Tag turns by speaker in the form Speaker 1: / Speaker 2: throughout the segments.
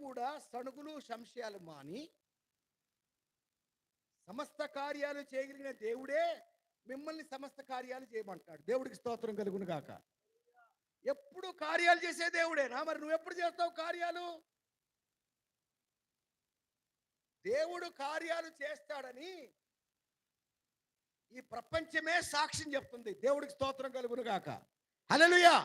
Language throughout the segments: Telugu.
Speaker 1: కూడా సణుగులు సంశయాలు మాని సమస్త కార్యాలు చేయగలిగిన దేవుడే మిమ్మల్ని సమస్త కార్యాలు చేయమంటాడు. దేవుడికి స్తోత్రం కలుగును గాక. ఎప్పుడు కార్యాలు చేసే దేవుడేనా? మరి నువ్వు ఎప్పుడు చేస్తావు కార్యాలు? దేవుడు కార్యాలు చేస్తాడని ఈ ప్రపంచమే సాక్ష్యం చెప్తుంది. దేవుడికి స్తోత్రం కలుగును గాక. హల్లెలూయా.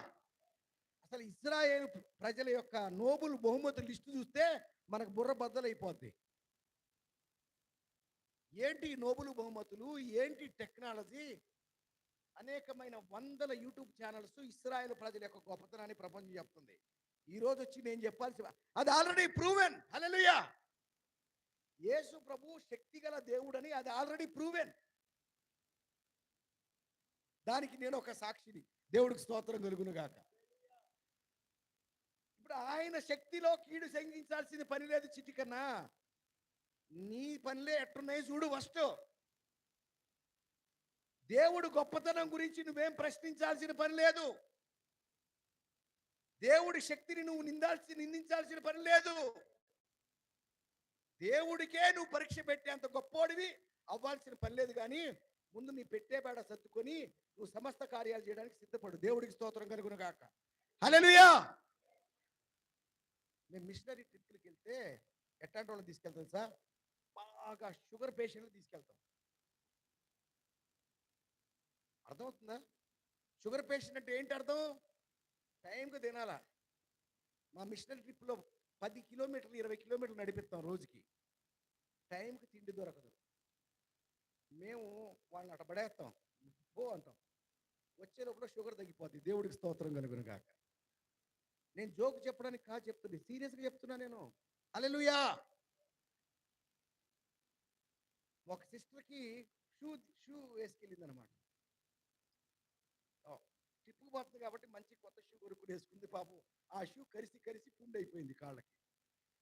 Speaker 1: అసలు ఇశ్రాయేలు ప్రజల యొక్క నోబుల్ బహుమతుల లిస్టు చూస్తే మనకు బుర్ర బద్దలైపోద్ది. ఏంటి నోబుల్ బహుమతులు, ఏంటి టెక్నాలజీ, అనేకమైన వందల యూట్యూబ్ ఛానల్స్ ఇశ్రాయేలు ప్రజల యొక్క గొప్పతనాన్ని ప్రపంచం చెప్తుంది. ఈ రోజు వచ్చి నేను చెప్పాల్సి అది ఆల్రెడీ ప్రూవెన్. హల్లెలూయా. యేసు ప్రభు శక్తిగల దేవుడని అది ఆల్రెడీ ప్రూవెన్. దానికి నేను ఒక సాక్షిని. దేవుడికి స్తోత్రం కలుగును గాక. ఇప్పుడు ఆయన శక్తిలో కీడు శంకించాల్సిన పని లేదు చిటికన్నా. నీ పనిలే ఎట్టున్నాయి చూడు. ఫస్ట్ దేవుడు గొప్పతనం గురించి నువ్వేం ప్రశ్నించాల్సిన పని లేదు. దేవుడి శక్తిని నువ్వు నిందించాల్సిన పని లేదు. దేవుడికే నువ్వు పరీక్ష పెట్టేంత గొప్పోడివి అవ్వాల్సిన పని లేదు. కానీ ముందు నీ పెట్టేబేడ సర్దుకొని నువ్వు సమస్త కార్యాలు చేయడానికి సిద్ధపడు. దేవుడికి స్తోత్రం కలుగును గాక. హల్లెలూయా. మేము మిషనరీ ట్రిప్కి వెళ్తే ఎట్లాంటి వాళ్ళని తీసుకెళ్తాం సార్? బాగా షుగర్ పేషెంట్లు తీసుకెళ్తాం. అర్థమవుతుందా? షుగర్ పేషెంట్ అంటే ఏంటి అర్థం? టైంకి తినాలా. మా మిషనరీ ట్రిప్లో 10 కిలోమీటర్లు 20 కిలోమీటర్లు నడిపిస్తాం రోజుకి. టైంకి తిండి దొరకదు. మేము వాళ్ళని అట పడేస్తాం, పో అంటాం. వచ్చేలోపల షుగర్ తగ్గిపోద్ది. దేవుడికి స్తోత్రం కలుగును గాక. నేను జోక్ చెప్పడానికి కాదు చెప్తుంది, సీరియస్గా చెప్తున్నా నేను. హల్లెలూయా. ఒక సిస్టర్కి షూ వేసుకెళ్ళింది అనమాట. ట్రిప్పు పోతుంది కాబట్టి మంచి కొత్త షూ కొనుక్కుని వేసుకుంది. పాపం ఆ షూ కరిసి పుండు అయిపోయింది కాళ్ళకి.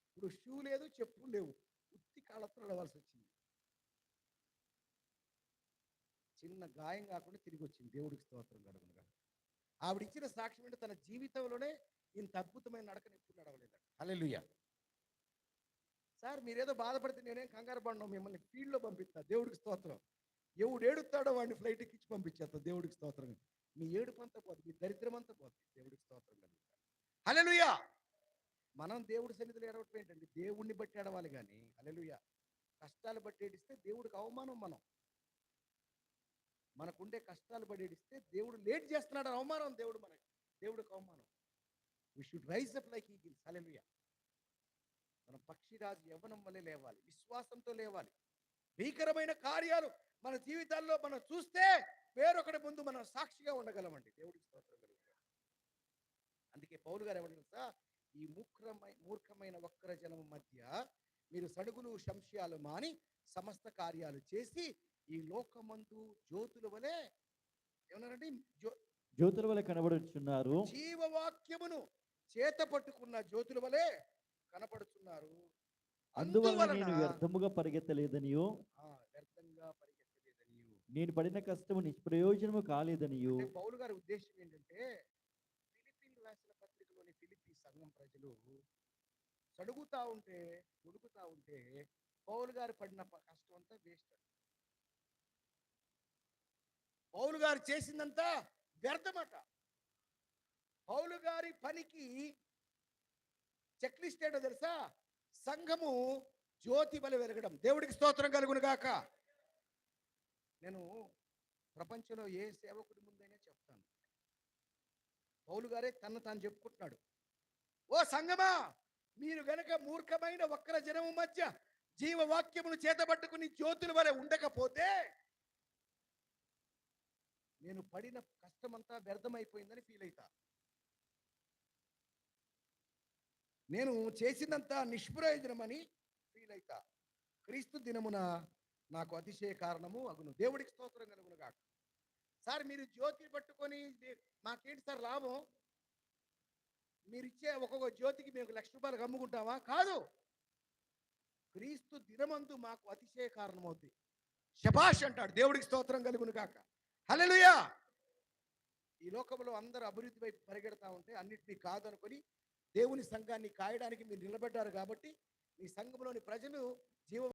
Speaker 1: ఇప్పుడు షూ లేదు, చెప్పులు లేవు, ఉత్తి కాళ్ళతో నడవాల్సి వచ్చింది. చిన్న గాయం కాకుండా తిరిగి వచ్చింది. దేవుడికి స్తోత్రం కలుగును గాక. ఆవిడ ఇచ్చిన సాక్ష్యం అంటే తన జీవితంలోనే ఇంత అద్భుతమైన నడకని ఎప్పుడు నడవలేదు. హల్లెలూయా. సార్ మీరేదో బాధపడితే నేనేం కంగారు పడినా, మిమ్మల్ని ఫీల్డ్లో పంపిస్తా. దేవుడికి స్తోత్రం. ఎవడు ఏడుస్తాడో వాడిని ఫ్లైట్ ఎక్కించి పంపించేస్తా. దేవుడికి స్తోత్రం. మీ ఏడుపంతా పోతుంది, మీ దరిద్రం అంతా పోతుంది. దేవుడికి స్తోత్రం కలుగుతారు. హల్లెలూయా. మనం దేవుడి సన్నిధిలో ఏడవటం ఏంటండి? దేవుడిని బట్టి ఏడవాలి కానీ. హల్లెలూయా. కష్టాలు బట్టి ఏడిస్తే దేవుడికి అవమానం. మనకుండే కష్టాలు బట్టి ఏడిస్తే దేవుడు లేట్ చేస్తున్నాడు అవమానం. దేవుడికి అవమానం. We should rise up like eagles. Hallelujah. మనం పక్షిరాజు యవ్వనం వల్లే లేవాలి, విశ్వాసంతో లేవాలి. భీకరమైన కార్యాలు మన జీవితాల్లో మనం చూస్తే వేరొకటి ముందు మనం సాక్షిగా ఉండగలమండి. దేవుడికి స్తోత్రం కలుగుతారు. అందుకే పౌలు గారు ఏమన్నా తెలుసా? ఈ మూర్ఖమైన వక్ర జనం మధ్య మీరు సడుగులు సంశయాలు మాని సమస్త కార్యాలు చేసి ఈ లోకమందు జ్యోతుల వలె ఏమన్నారండి?
Speaker 2: జ్యోతుల వలె కనబడుచున్నారు.
Speaker 1: జీవవాక్యమును చేత పట్టుకున్న జ్యోతుల వలె కనపడుతున్నారు.
Speaker 2: అందువల్ల నేను వ్యర్థముగా పరిగెత్తలేదనియో నేను పడిన కష్టము నిష్ప్రయోజనము కాలేదనియో.
Speaker 1: పౌలు గారి ఉద్దేశం ఏంటంటే, ఫిలిప్పీలు రాసిన పత్రికలోని ఫిలిప్పీ సంఘం ప్రజలు సడుగుతా ఉంటే పౌలు గారు పడిన కష్టం అంతా వేస్ట్. పౌలు గారు చేసిందంతా వ్యర్థమట. పౌలు గారి పనికి చెక్ లిస్ట్ ఏంటో తెలుసా? సంఘము జ్యోతి వలె వెలగడం. దేవుడికి స్తోత్రం కలుగును గాక. నేను ప్రపంచంలో ఏ సేవకుడి ముందైనా చెప్తాను, పౌలు గారే తాను చెప్పుకుంటున్నాడు. ఓ సంఘమా, మీరు గనక మూర్ఖమైన వక్ర జనము మధ్య జీవవాక్యమును చేతబట్టుకుని జ్యోతుల వలె ఉండకపోతే నేను పడిన కష్టమంతా వ్యర్థమైపోయిందని ఫీల్ అవుతా. నేను చేసినంత నిష్ప్రయోజనమని ఫీల్ అవుతా. క్రీస్తు దినమున నాకు అతిశయ కారణము అగును. దేవుడికి స్తోత్రం కలుగును గాక. సార్ మీరు జ్యోతి పట్టుకొని మాకేంటి సార్ లాభం? మీరు ఇచ్చే ఒక్కొక్క జ్యోతికి మేము ₹1,00,000 అమ్ముకుంటావా? కాదు. క్రీస్తు దినమందు మాకు అతిశయ కారణం అవుతుంది. శభాష్ అంటాడు. దేవుడికి స్తోత్రం కలుగును గాక. హల్లెలూయా. ఈ లోకంలో అందరూ అభివృద్ధి వైపు పరిగెడతా ఉంటే అన్నిటినీ కాదనుకొని దేవుని సంఘాన్ని కాయడానికి మీరు నిలబడ్డారు కాబట్టి మీ సంఘంలోని ప్రజలు జీవ